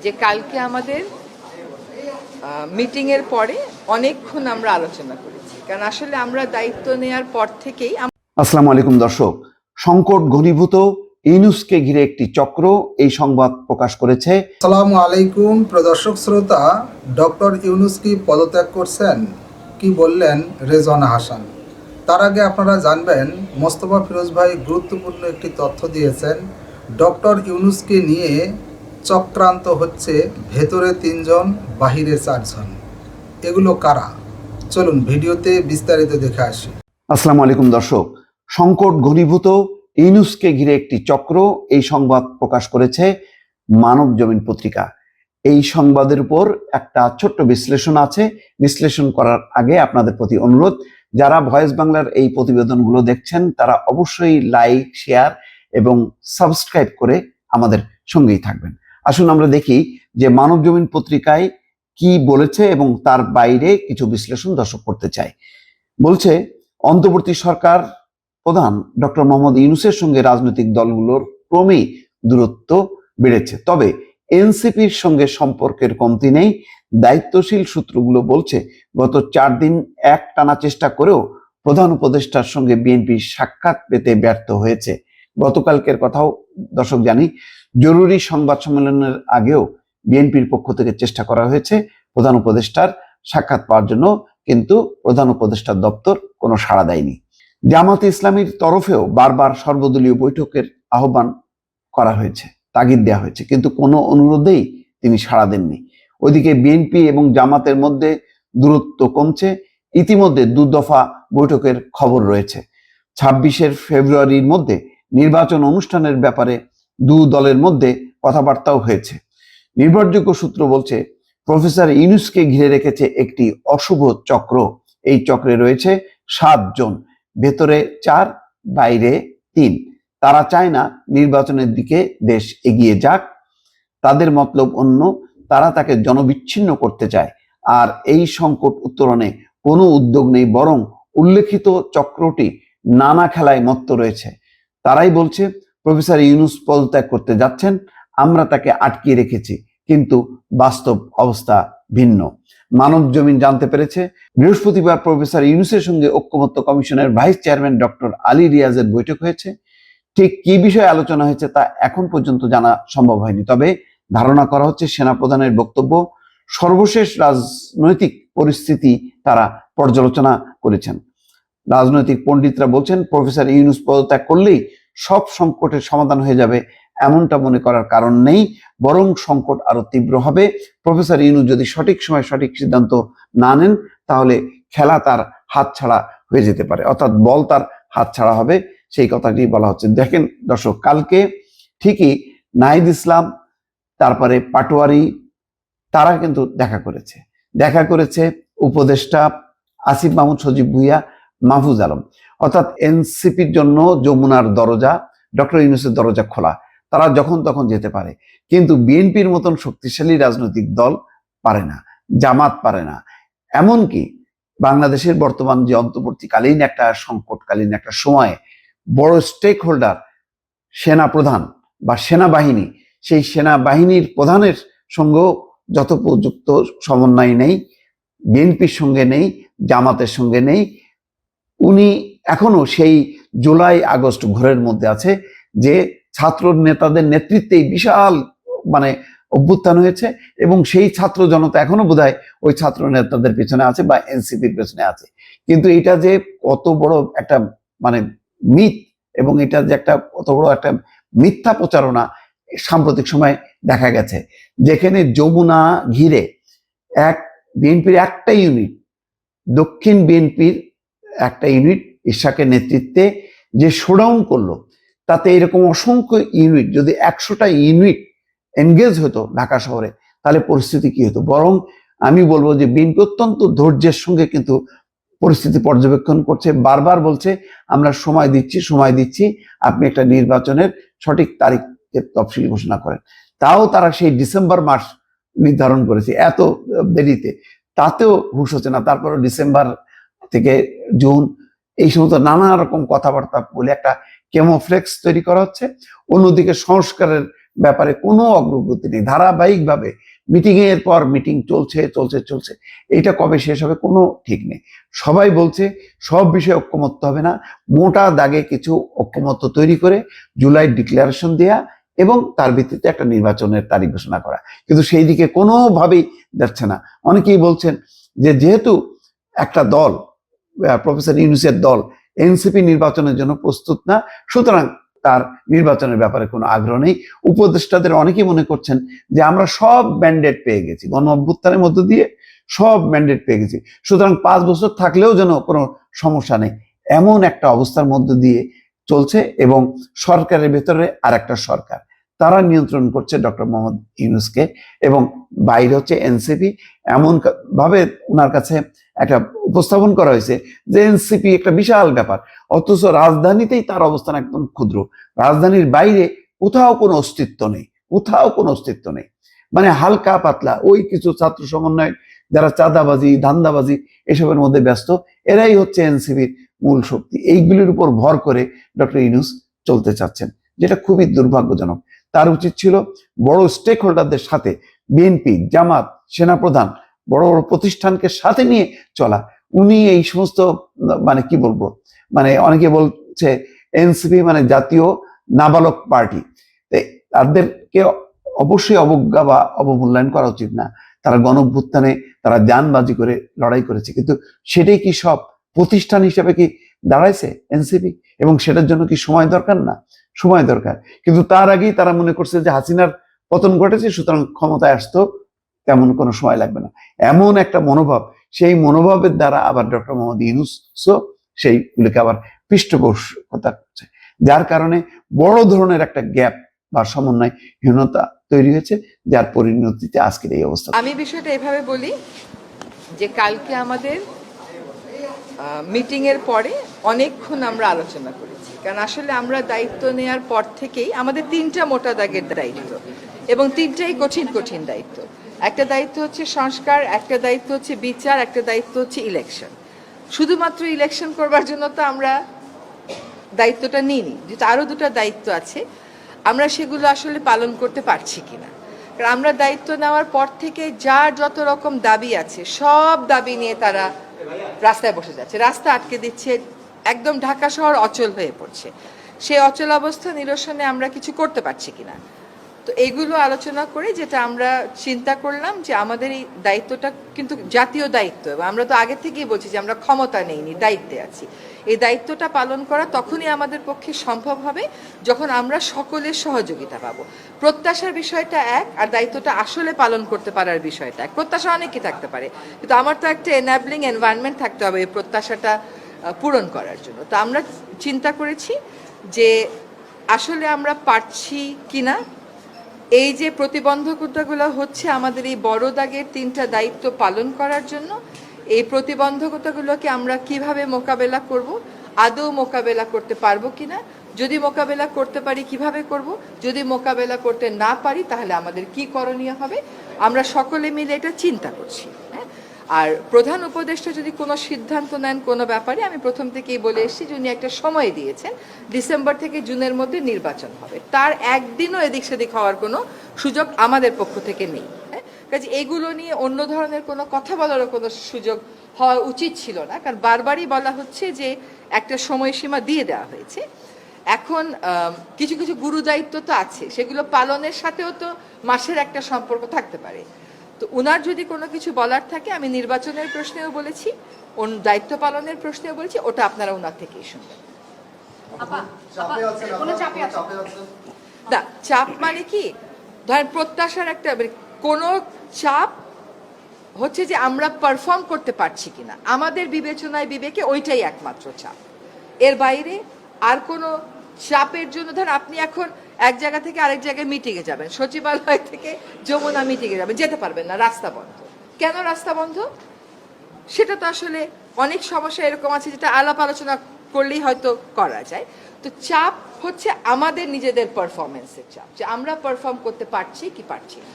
যে কালকে আমাদের মিটিং এর পরে অনেকক্ষণ আমরা আলোচনা করেছি, কারণ আসলে আমরা দায়িত্ব নেওয়ার পর থেকেই। আসসালামু আলাইকুম দর্শক, সংকট ঘনীভূত ইউনূসকে ঘিরে একটি চক্র এই সংবাদ প্রকাশ করেছে। আসসালামু আলাইকুম প্রদর্শক শ্রোতা, ডক্টর ইউনূস কি পদত্যাগ করছেন, কি বললেন রেজওয়ানা হাসান। তার আগে আপনারা জানবেন মোস্তফা ফিরোজ ভাই গুরুত্বপূর্ণ একটি তথ্য দিয়েছেন। ডক্টর ইউনূসকে নিয়ে চক্রান্ত হচ্ছে, ভেতরে 3 জন, বাহিরে 4 জন। এগুলো কারা? চলুন ভিডিওতে বিস্তারিত দেখে আসি। আসসালামু আলাইকুম দর্শক, সংকট ঘনীভূত ইউনূসকে ঘিরে একটি চক্র এই সংবাদ প্রকাশ করেছে মানব জমিন পত্রিকা। এই সংবাদের উপর একটা ছোট্ট বিশ্লেষণ আছে। বিশ্লেষণ করার আগে আপনাদের প্রতি অনুরোধ, যারা ভয়েস বাংলার এই প্রতিবেদনগুলো দেখছেন তারা অবশ্যই লাইক, শেয়ার এবং সাবস্ক্রাইব করে আমাদের সঙ্গেই থাকবেন। আসুন আমরা দেখি যে মানব জমিন পত্রিকায় কি বলেছে এবং তার বাইরে কিছু বিশ্লেষণ দর্শক করতে চাই। বলছে, অন্তর্বর্তী সরকার প্রধান ডক্টর মোহাম্মদ ইউনূসের সঙ্গে রাজনৈতিক দলগুলোর ক্রমেই দূরত্ব বেড়েছে, তবে এনসিপির সঙ্গে সম্পর্কের কমতি নেই। দায়িত্বশীল সূত্রগুলো বলছে, গত 4 দিন একটানা চেষ্টা করেও প্রধান উপদেষ্টার সঙ্গে বিএনপি সাক্ষাৎ পেতে ব্যর্থ হয়েছে। গতকালকের কথাও দর্শক জানি, জরুরি সংবাদ সম্মেলনের আগেও বিএনপির পক্ষ থেকে চেষ্টা করা হয়েছে প্রধান উপদেষ্টার সাক্ষাৎ পাওয়ার জন্য, কিন্তু প্রধান উপদেষ্টার দপ্তর কোনো সাড়া দেয়নি। জামাতে ইসলামীর তরফেও বারবার সর্বদলীয় বৈঠকের আহ্বান করা হয়েছে, তাগিদ দেওয়া হয়েছে, কিন্তু কোনো অনুরোধেই তিনি সাড়া দেননি। ওইদিকে বিএনপি এবং জামাতের মধ্যে দূরত্ব কমছে। ইতিমধ্যে 2 দফা বৈঠকের খবর রয়েছে। 26 ফেব্রুয়ারির মধ্যে নির্বাচন অনুষ্ঠানের ব্যাপারে 2 দলের মধ্যে কথাবার্তাও হয়েছে। নির্ভরযোগ্য সূত্র বলছে, প্রফেসর ইউনূসকে ঘিরে রেখেছে একটি অশুভ চক্র। এই চক্রে রয়েছে 7 জন, ভেতরে 4, বাইরে 3। তারা চায় না নির্বাচনের দিকে দেশ এগিয়ে যাক, তাদের মতলব অন্য। তারা তাকে জনবিচ্ছিন্ন করতে চায়। আর এই সংকট উত্তরণে কোনো উদ্যোগ নেই, বরং উল্লেখিত চক্রটি নানা খেলায় মত্ত রয়েছে। তারাই বলছে, প্রফেসর ইউনূস পদত্যাগ করতে যাচ্ছেন, আমরা তাকে আটকিয়ে রেখেছি, কিন্তু বাস্তব অবস্থা ভিন্ন। মানব জমিন জানতে পেরেছে, বৃহস্পতিবার প্রফেসর ইউনূসের সঙ্গে ঐকমত্য কমিশনের ভাইস চেয়ারম্যান ডক্টর আলী রিয়াজের বৈঠক হয়েছে। ঠিক কি বিষয়ে আলোচনা হয়েছে তা এখন পর্যন্ত জানা সম্ভব হয়নি, তবে ধারণা করা হচ্ছে সেনাপ্রধানের বক্তব্য, সর্বশেষ রাজনৈতিক পরিস্থিতি তারা পর্যালোচনা করেছেন। রাজনৈতিক পণ্ডিতরা বলছেন, প্রফেসর ইউনূস পদত্যাগ করলেই সব সংকটের সমাধান হয়ে যাবে এমনটা মনে করার কারণ নেই, বরং সংকট আরো তীব্র হবে। প্রফেসর ইউনূস যদি সঠিক সময় সঠিক সিদ্ধান্ত না নেন, তাহলে খেলা তার হাতছাড়া হয়ে যেতে পারে, অর্থাৎ বল তার হাতছাড়া হবে, সেই কথাটি বলা হচ্ছে। দেখেন দর্শক, কালকে ঠিকই নাহিদ ইসলাম, তারপরে পাটোয়ারি, তারা কিন্তু দেখা করেছে উপদেষ্টা আসিফ মাহমুদ, সজীব ভুঁইয়া, মাহফুজ আলম। অর্থাৎ এনসিপির জন্য যমুনার দরজা, ডক্টর ইউনূসের দরজা খোলা, তারা যখন তখন যেতে পারে। কিন্তু বিএনপির মতন শক্তিশালী রাজনৈতিক দল পারে না, জামাত পারে না। এমনকি বাংলাদেশের বর্তমান যে অন্তর্বর্তীকালীন একটা সংকটকালীন একটা সময়ে বড় স্টেক হোল্ডার সেনা প্রধান বা সেনাবাহিনী, সেই সেনাবাহিনীর প্রধানের সঙ্গেও যথোপযুক্ত সমন্বয় নেই, বিএনপির সঙ্গে নেই, জামাতের সঙ্গে নেই। উনি এখনো সেই জুলাই আগস্ট ঘোরের মধ্যে আছে, যে ছাত্র নেতাদের নেতৃত্বে বিশাল অভ্যুত্থান হয়েছে, এবং সেই ছাত্র জনতা এখনো বোধহয় ওই ছাত্র নেতাদের পেছনে আছে বা এনসিপির পেছনে আছে। কিন্তু এটা যে কত বড় একটা মিথ, এবং এটা যে একটা কত বড় একটা মিথ্যা প্রচারণা সাম্প্রতিক সময় দেখা গেছে, যেখানে যমুনা ঘিরে বিএনপির একটা ইউনিট, দক্ষিণ বিএনপির একটা ইউনিট ইশাকের নেতৃত্বে যে শোডাউন করলো, তাতে এরকম অসংখ্য ইউনিট, যদি 100টা ইউনিট এনগেজ হতো ঢাকা শহরে, তাহলে পরিস্থিতি কি হতো। বরং আমি বলবো যে বিএনপি অত্যন্ত ধৈর্যের সঙ্গে কিন্তু পরিস্থিতি পর্যবেক্ষণ করছে, বারবার বলছে আমরা সময় দিচ্ছি, আপনি একটা নির্বাচনের সঠিক তারিখের তফসিল ঘোষণা করেন। তাও তারা সেই ডিসেম্বর মাস নির্ধারণ করেছে, এত দেরিতে, তাতেও হুঁশ হচ্ছে না। তারপরে ডিসেম্বর থেকে জুন, এই সমস্ত নানা রকম কথাবার্তা বলে একটা কেমোফ্লেক্স তৈরি করা হচ্ছে। অন্যদিকে সংস্কারের ব্যাপারে কোনো অগ্রগতি নেই। ধারাবাহিকভাবে মিটিং এর পর মিটিং চলছে চলছে চলছে, এটা কবে শেষ হবে কোনো ঠিক নেই। সবাই বলছে সব বিষয়ে ঐক্যমত্য হবে না, মোটা দাগে কিছু ঐক্যমত্য তৈরি করে জুলাই ডিক্লারেশন দেয়া এবং তার ভিত্তিতে একটা নির্বাচনের তারিখ ঘোষণা করা, কিন্তু সেই দিকে কোনোভাবেই যাচ্ছে না। অনেকেই বলছেন যে যেহেতু একটা দল, প্রফেসর ইউনূসের দল এনসিপি নির্বাচনের জন্য প্রস্তুত না, সুতরাং তার নির্বাচনের ব্যাপারে কোনো আগ্রহ নেই। উপদেষ্টাদের অনেকেই মনে করছেন যে আমরা সব ম্যান্ডেট পেয়ে গেছি, গণ অভ্যুত্থানের মধ্য দিয়ে সব ম্যান্ডেট পেয়ে গেছি, সুতরাং 5 বছর থাকলেও যেন কোনো সমস্যা নেই, এমন একটা অবস্থার মধ্য দিয়ে চলছে। এবং সরকারের ভেতরে আর একটা সরকার, তারা নিয়ন্ত্রণ করছে ডক্টর মোহাম্মদ ইউনূসকে, এবং বাইরে হচ্ছে এনসিপি। এমন ভাবে ওনার কাছে একটা উপস্থাপন করা হয়েছে যে এনসিপি একটা বিশাল ব্যাপার, অথচ রাজধানীতেই তার অবস্থান একদম ক্ষুদ্র। রাজধানীর বাইরে কোথাও কোনো অস্তিত্ব নেই, কোথাও কোনো অস্তিত্ব নেই। মানে হালকা পাতলা ওই কিছু ছাত্র সমন্বয় যারা চাঁদাবাজি ধান্দাবাজি এসবের মধ্যে ব্যস্ত, এরাই হচ্ছে এনসিপির মূল শক্তি। এইগুলির উপর ভর করে ডক্টর ইউনূস চলতে চাচ্ছেন, যেটা খুবই দুর্ভাগ্যজনক। তার উচিত ছিল বড় স্টেক হোল্ডারদের সাথে, বিএনপি, জামাত, সেনাপ্রধান, বড় বড় প্রতিষ্ঠানকে সাথে নিয়ে চলা। উনি এই সমস্ত মানে কি বলবো, মানে অনেকে বলছে এনসিপি মানে জাতীয় নাবালক পার্টি, তাদেরকে অবশ্যই অবজ্ঞা বা অবমূল্যায়ন করা উচিত না। তারা গণঅভ্যুত্থানে তারা জানবাজি করে লড়াই করেছে, কিন্তু সেটাই কি সব প্রতিষ্ঠান হিসেবে কি দাঁড়াইছে এনসিপি? এবং সেটার জন্য কি সময় দরকার? না, সময় দরকার। কিন্তু তার আগেই তারা মনে করছে যে হাসিনার পতন ঘটেছে, সুতরাং ক্ষমতায় আসতেও তেমন কোনো সময় লাগবে না, এমন একটা মনোভাব। সেই মনোভাবের দ্বারা আবার ডক্টর মোহাম্মদ ইউনূসও সেইগুলিকে আবার পৃষ্ঠপোষকতা করছে, যার কারণে বড় ধরনের একটা গ্যাপ বা সমন্বয়হীনতা তৈরি হয়েছে, যার পরিণতিতে আজকের এই অবস্থা। আমি বিষয়টা এভাবে বলি যে কালকে আমাদের মিটিং এর পরে অনেকক্ষণ আমরা আলোচনা করেছি, কারণ আসলে আমরা দায়িত্ব নেওয়ার পর থেকেই আমাদের 3টা মোটা দাগের দায়িত্ব, এবং 3টাই কঠিন কঠিন দায়িত্ব। একটা দায়িত্ব হচ্ছে সংস্কার, একটা দায়িত্ব হচ্ছে বিচার, একটা দায়িত্ব হচ্ছে ইলেকশন। শুধুমাত্র ইলেকশন করবার জন্য তো আমরা দায়িত্বটা নিইনি, যেহেতু আরও 2টা দায়িত্ব আছে, আমরা সেগুলো আসলে পালন করতে পারছি কিনা। কারণ আমরা দায়িত্ব নেওয়ার পর থেকে যার যত রকম দাবি আছে সব দাবি নিয়ে তারা রাস্তায় বসে যাচ্ছে, রাস্তা আটকে দিচ্ছে, একদম ঢাকা শহর অচল হয়ে পড়ছে। সেই অচল অবস্থা নিরসনে আমরা কিছু করতে পারছি কিনা। তো এগুলো আলোচনা করে যেটা আমরা চিন্তা করলাম যে আমাদের এই দায়িত্বটা কিন্তু জাতীয় দায়িত্ব, এবং আমরা তো আগে থেকেই বলছি যে আমরা ক্ষমতা নেইনি, দায়িত্বে আছি। এই দায়িত্বটা পালন করা তখনই আমাদের পক্ষে সম্ভব হবে যখন আমরা সকলের সহযোগিতা পাবো। প্রত্যাশার বিষয়টা এক, আর দায়িত্বটা আসলে পালন করতে পারার বিষয়টা এক। প্রত্যাশা অনেকই থাকতে পারে, কিন্তু আমার তো একটা এনাবলিং এনভায়রনমেন্ট থাকতে হবে এই প্রত্যাশাটা পূরণ করার জন্য। তো আমরা চিন্তা করেছি যে আসলে আমরা পারছি কিনা, এই যে প্রতিবন্ধকতাগুলো হচ্ছে আমাদের এই বড় দাগের 3টা দায়িত্ব পালন করার জন্য, এই প্রতিবন্ধকতাগুলোকে আমরা কিভাবে মোকাবেলা করব, আদৌ মোকাবেলা করতে পারবো কিনা, যদি মোকাবেলা করতে পারি কিভাবে করব, যদি মোকাবেলা করতে না পারি তাহলে আমাদের কি করণীয় হবে, আমরা সকলে মিলে এটা চিন্তা করছি। হ্যাঁ, আর প্রধান উপদেষ্টা যদি কোনো সিদ্ধান্ত নেন কোনো ব্যাপারে, আমি প্রথম থেকেই বলে এসেছি যে উনি একটা সময় দিয়েছেন, ডিসেম্বর থেকে জুনের মধ্যে নির্বাচন হবে, তার একদিনও এদিক সেদিক হওয়ার কোনো সুযোগ আমাদের পক্ষ থেকে নেই। কাজে এগুলো নিয়ে অন্য ধরনের কোনো কথা বলারও কোনো সুযোগ হওয়া উচিত ছিল না, কারণ বারবারই বলা হচ্ছে যে একটা সময়সীমা দিয়ে দেওয়া হয়েছে। এখন কিছু কিছু গুরু দায়িত্ব তো আছে, সেগুলো পালনের সাথেও তো মাসের একটা সম্পর্ক থাকতে পারে। তো উনার যদি কোনো কিছু বলার থাকে, আমি নির্বাচনের প্রশ্নেও বলেছি, দায়িত্ব পালনের প্রশ্নেও বলেছি, ওটা আপনারা ওনার থেকেই শুনবেন। না, চাপ মানে কি, ধরেন প্রত্যাশার একটা কোনো চাপ হচ্ছে যে আমরা পারফর্ম করতে পারছি কিনা, আমাদের বিবেচনায় বিবেকে ওইটাই একমাত্র চাপ। এর বাইরে আর কোনো চাপের জন্য, ধর আপনি এখন এক জায়গা থেকে আরেক জায়গায় মিটিংয়ে যাবেন, সচিবালয় থেকে যমুনা মিটিংয়ে যাবেন, যেতে পারবেন না, রাস্তা বন্ধ। কেন রাস্তা বন্ধ? সেটা তো আসলে অনেক সমস্যা এরকম আছে যেটা আলাপ আলোচনা করলেই হয়তো করা যায়। তো চাপ হচ্ছে আমাদের নিজেদের পারফরমেন্সের চাপ, যে আমরা পারফর্ম করতে পারছি কি পারছি না।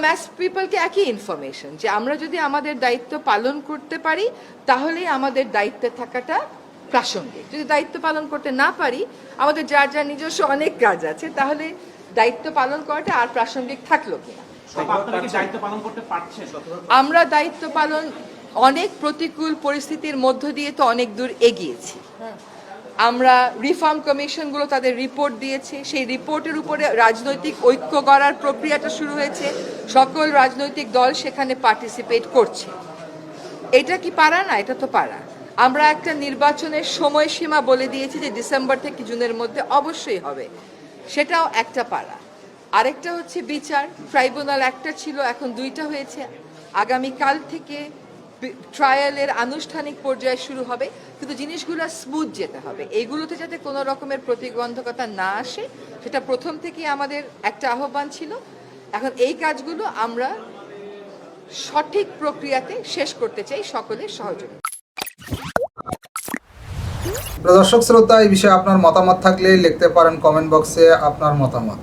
ম্যাস পিপলকে একই ইনফরমেশন, যে আমরা যদি আমাদের দায়িত্ব পালন করতে পারি তাহলেই আমাদের দায়িত্বে থাকাটা প্রাসঙ্গিক। যদি দায়িত্ব পালন করতে না পারি, আমাদের যার যার নিজস্ব অনেক কাজ আছে, তাহলে দায়িত্ব পালন করাটা আর প্রাসঙ্গিক থাকলো কিনা। আমরা দায়িত্ব পালন অনেক প্রতিকূল পরিস্থিতির মধ্য দিয়ে তো অনেক দূর এগিয়েছি। আমরা রিফর্ম কমিশনগুলো তাদের রিপোর্ট দিয়েছে, সেই রিপোর্টের উপরে রাজনৈতিক ঐক্য গড়ার প্রক্রিয়াটা শুরু হয়েছে, সকল রাজনৈতিক দল সেখানে পার্টিসিপেট করছে। এটা কি পারা না? এটা তো পারা। আমরা একটা নির্বাচনের সময়সীমা বলে দিয়েছি যে ডিসেম্বর থেকে জুনের মধ্যে অবশ্যই হবে, সেটাও একটা পারা। আরেকটা হচ্ছে বিচার, ট্রাইব্যুনাল একটা ছিল, এখন 2টা হয়েছে। আগামীকাল থেকে ট্রায়ালের আনুষ্ঠানিক পর্যায়ে শুরু হবে, কিন্তু জিনিসগুলো স্মুথ যেতে হবে। এইগুলোতে যাতে কোনো রকমের প্রতিবন্ধকতা না আসে, সেটা প্রথম থেকেই আমাদের একটা আহ্বান ছিল। এখন এই কাজগুলো আমরা সঠিক প্রক্রিয়াতে শেষ করতে চাই সকলের সহযোগিতা। দর্শক শ্রোতা, এই বিষয়ে আপনার মতামত থাকলে লিখতে পারেন কমেন্ট বক্সে আপনার মতামত।